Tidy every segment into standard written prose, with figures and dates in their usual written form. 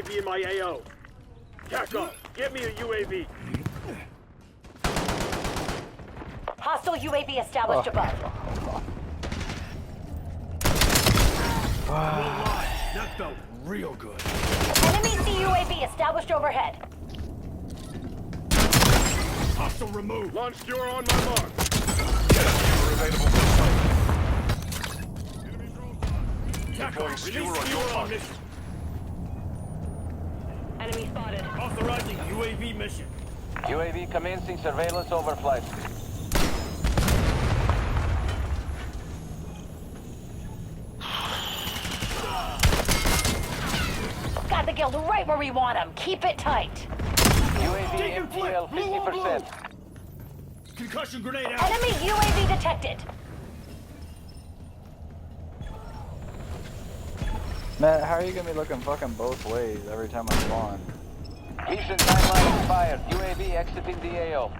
UAV in my AO. TACO, get me a UAV. Hostile UAV established above. That felt real good. Enemy CUAV established overhead. Hostile removed. Launch skewer on my mark. Skewer available for sight. TACO, release skewer on mission. Enemy spotted. Authorizing UAV mission. UAV commencing surveillance overflight. Got the guild right where we want him. Keep it tight. UAV MTL 50%. Concussion grenade out. Enemy UAV detected. Matt, how are you gonna be looking fucking both ways every time I spawn? Decent timeline expired. UAV exiting the AO.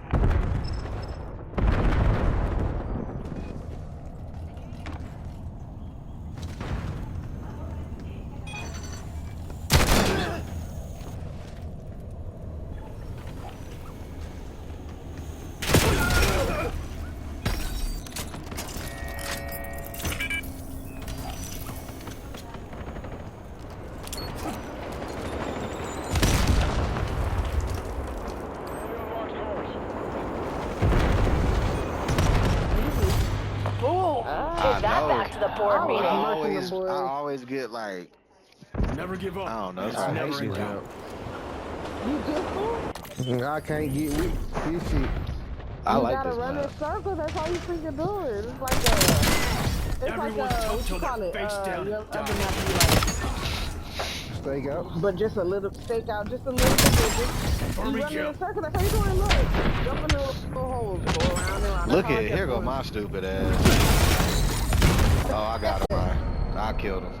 Take that back to the board meeting. I always get like, Never give up. I don't know. It's I never hate in doubt. You good fool? I can't get weak. This shit. I You like gotta this run map. in circles, that's all you freaking doing. It's like Everyone what come you till call their it, face down your and other die. map you Stake out. like, but just a little stake out, just a little bit. You Army run in kill. a circle, that's how you doing. Look, jump in the little holes, go around and around. Look That's how I at kept here go doing. my stupid ass. Oh, I got him. I killed him.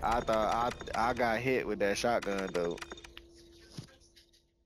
I thought I got hit with that shotgun though.